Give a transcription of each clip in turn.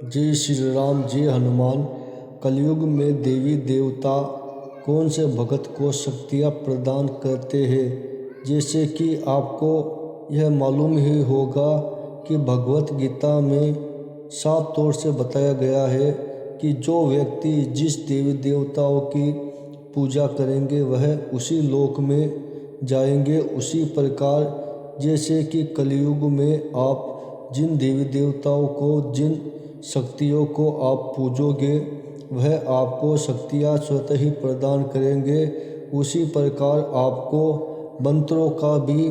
जय श्री राम, जय हनुमान। कलयुग में देवी देवता कौन से भक्त को शक्तियाँ प्रदान करते हैं। जैसे कि आपको यह मालूम ही होगा कि भगवत गीता में साफ तौर से बताया गया है कि जो व्यक्ति जिस देवी देवताओं की पूजा करेंगे वह उसी लोक में जाएंगे। उसी प्रकार जैसे कि कलयुग में आप जिन देवी देवताओं को, जिन शक्तियों को आप पूजोगे वह आपको शक्तियाँ स्वतः ही प्रदान करेंगे। उसी प्रकार आपको मंत्रों का भी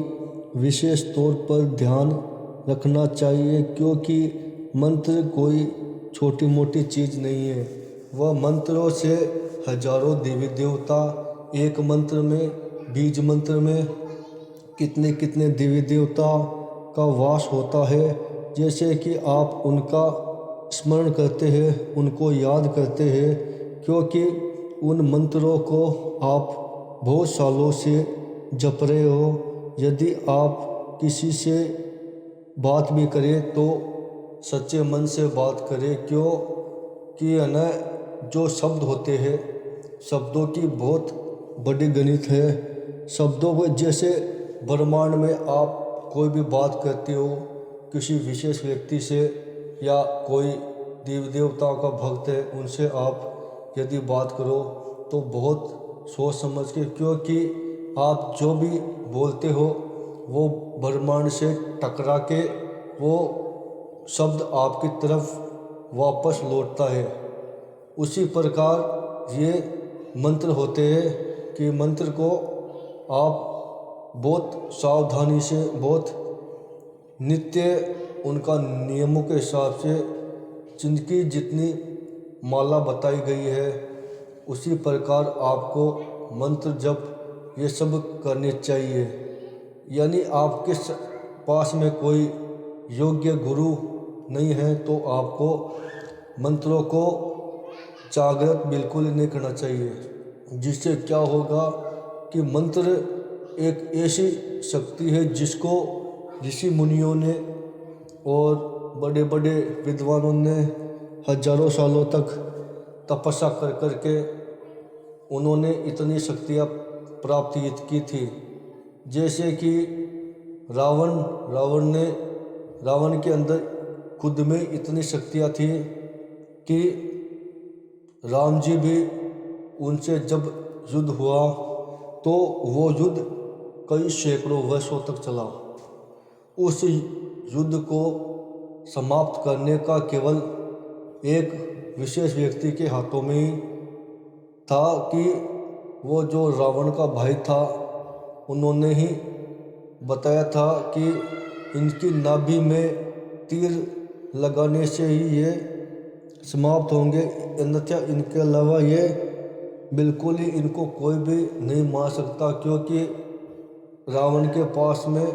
विशेष तौर पर ध्यान रखना चाहिए, क्योंकि मंत्र कोई छोटी मोटी चीज़ नहीं है। वह मंत्रों से हजारों देवी देवता, एक मंत्र में, बीज मंत्र में कितने कितने देवी देवता का वास होता है। जैसे कि आप उनका स्मरण करते हैं, उनको याद करते हैं, क्योंकि उन मंत्रों को आप बहुत सालों से जप रहे हो। यदि आप किसी से बात भी करें तो सच्चे मन से बात करें, क्यों कि है ना, जो शब्द होते हैं, शब्दों की बहुत बड़ी गणित है। शब्दों को जैसे ब्रह्मांड में आप कोई भी बात करते हो किसी विशेष व्यक्ति से, या कोई देवी देवताओं का भक्त है उनसे आप यदि बात करो तो बहुत सोच समझ के, क्योंकि आप जो भी बोलते हो वो ब्रह्मांड से टकरा के वो शब्द आपकी तरफ वापस लौटता है। उसी प्रकार ये मंत्र होते हैं कि मंत्र को आप बहुत सावधानी से, बहुत नित्य उनका नियमों के हिसाब से, जिनकी जितनी माला बताई गई है उसी प्रकार आपको मंत्र जप ये सब करने चाहिए। यानी आपके पास में कोई योग्य गुरु नहीं है तो आपको मंत्रों को जागृत बिल्कुल नहीं करना चाहिए। जिससे क्या होगा कि मंत्र एक ऐसी शक्ति है जिसको ऋषि मुनियों ने और बड़े बड़े विद्वानों ने हजारों सालों तक तपस्या कर कर के उन्होंने इतनी शक्तियाँ प्राप्त की थी। जैसे कि रावण के अंदर खुद में इतनी शक्तियाँ थी कि राम जी भी उनसे जब युद्ध हुआ तो वो युद्ध कई सैकड़ों वर्षों तक चला। उस युद्ध को समाप्त करने का केवल एक विशेष व्यक्ति के हाथों में ही था, कि वो जो रावण का भाई था उन्होंने ही बताया था कि इनकी नाभि में तीर लगाने से ही ये समाप्त होंगे, अन्यथा इनके अलावा ये बिल्कुल ही इनको कोई भी नहीं मार सकता, क्योंकि रावण के पास में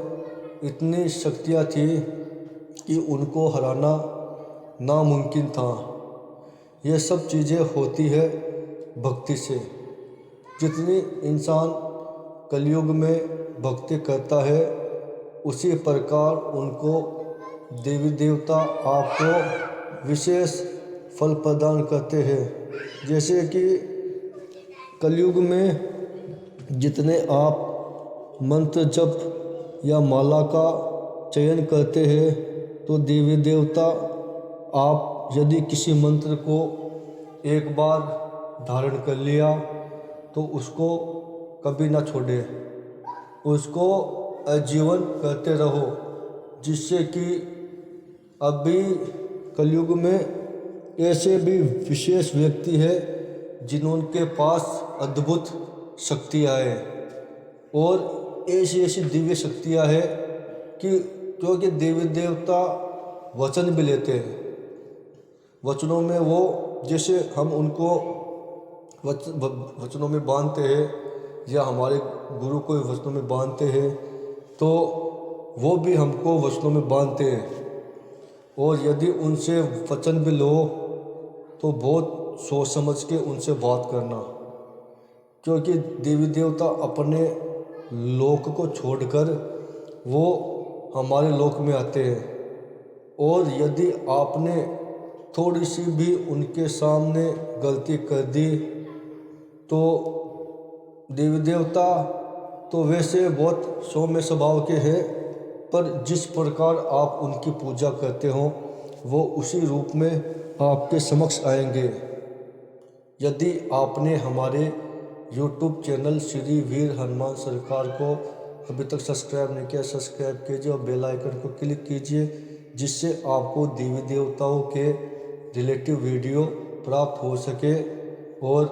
इतनी शक्तियाँ थी कि उनको हराना नामुमकिन था। ये सब चीज़ें होती है भक्ति से। जितनी इंसान कलयुग में भक्ति करता है उसी प्रकार उनको देवी देवता आपको विशेष फल प्रदान करते हैं। जैसे कि कलयुग में जितने आप मंत्र जप या माला का चयन करते हैं तो देवी देवता आप यदि किसी मंत्र को एक बार धारण कर लिया तो उसको कभी ना छोड़े, उसको आजीवन करते रहो। जिससे कि अभी कलयुग में ऐसे भी विशेष व्यक्ति है जिनके पास अद्भुत शक्तियाँ हैं, और ऐसी ऐसी दिव्य शक्तियाँ हैं कि क्योंकि देवी देवता वचन भी लेते हैं। वचनों में वो, जैसे हम उनको वचनों में बांधते हैं या हमारे गुरु को वचनों में बांधते हैं, तो वो भी हमको वचनों में बांधते हैं। और यदि उनसे वचन भी लो तो बहुत सोच समझ के उनसे बात करना, क्योंकि देवी देवता अपने लोक को छोड़कर वो हमारे लोक में आते हैं। और यदि आपने थोड़ी सी भी उनके सामने गलती कर दी तो देवी देवता तो वैसे बहुत सौम्य स्वभाव के हैं, पर जिस प्रकार आप उनकी पूजा करते हो वो उसी रूप में आपके समक्ष आएंगे। यदि आपने हमारे YouTube चैनल श्री वीर हनुमान सरकार को अभी तक सब्सक्राइब नहीं किया, सब्सक्राइब कीजिए और बेल आइकन को क्लिक कीजिए, जिससे आपको देवी देवताओं के रिलेटिव वीडियो प्राप्त हो सके और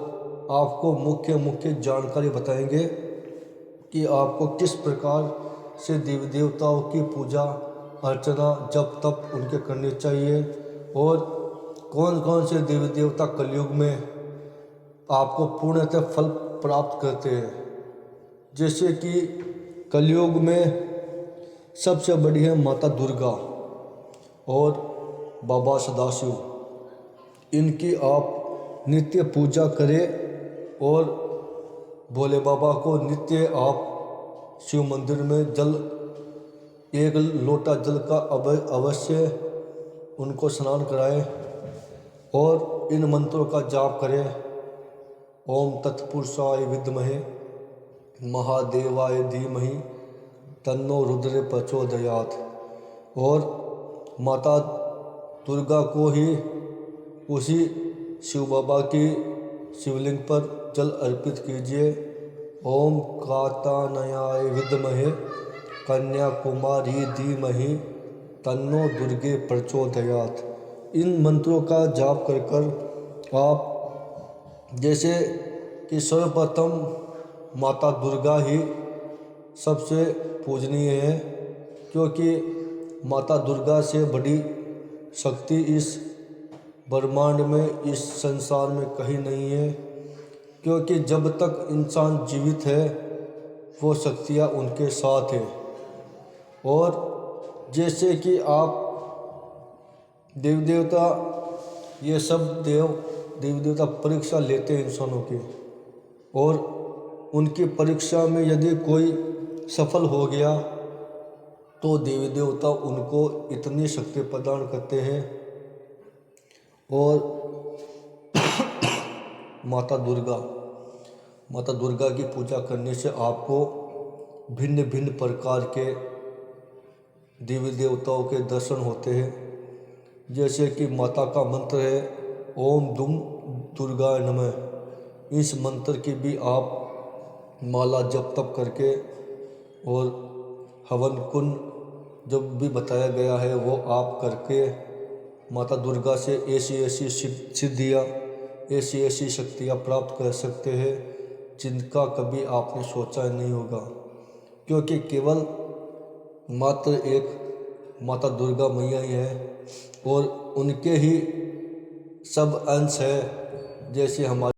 आपको मुख्य जानकारी बताएंगे कि आपको किस प्रकार से देवी देवताओं की पूजा अर्चना जप तप उनके करनी चाहिए और कौन कौन से देवी देवता कलयुग में आपको पूर्णतः फल प्राप्त करते हैं। जैसे कि कलयुग में सबसे बड़ी है माता दुर्गा और बाबा सदाशिव। इनकी आप नित्य पूजा करें और भोले बाबा को नित्य आप शिव मंदिर में एक लोटा जल का अवश्य उनको स्नान कराएं और इन मंत्रों का जाप करें। ओम तत्पुरुषाय विद्महे महादेवाय धीमहि तन्नो रुद्र प्रचोदयात्। और माता दुर्गा को ही उसी शिव बाबा की शिवलिंग पर जल अर्पित कीजिए। ओम कात्यायनाय विद्महे कन्याकुमारी धीमहि तन्नो दुर्गे प्रचोदयात्। इन मंत्रों का जाप कर आप जैसे कि सर्वप्रथम माता दुर्गा ही सबसे पूजनीय है, क्योंकि माता दुर्गा से बड़ी शक्ति इस ब्रह्मांड में इस संसार में कहीं नहीं है। क्योंकि जब तक इंसान जीवित है वो शक्तियाँ उनके साथ है। और जैसे कि आप देवी देवता ये सब देवी देवता परीक्षा लेते हैं इंसानों की, और उनकी परीक्षा में यदि कोई सफल हो गया तो देवी देवता उनको इतनी शक्ति प्रदान करते हैं। और माता दुर्गा की पूजा करने से आपको भिन्न भिन्न प्रकार के देवी देवताओं के दर्शन होते हैं। जैसे कि माता का मंत्र है ओम दुम दुर्गाय नमः। इस मंत्र की भी आप माला जप तप करके और हवन कुंड जब भी बताया गया है वो आप करके माता दुर्गा से ऐसी सिद्धियाँ ऐसी शक्तियाँ प्राप्त कर सकते हैं जिनका कभी आपने सोचा नहीं होगा। क्योंकि केवल मात्र एक माता दुर्गा मैया ही है और उनके ही सब अंश है। जैसे हमारे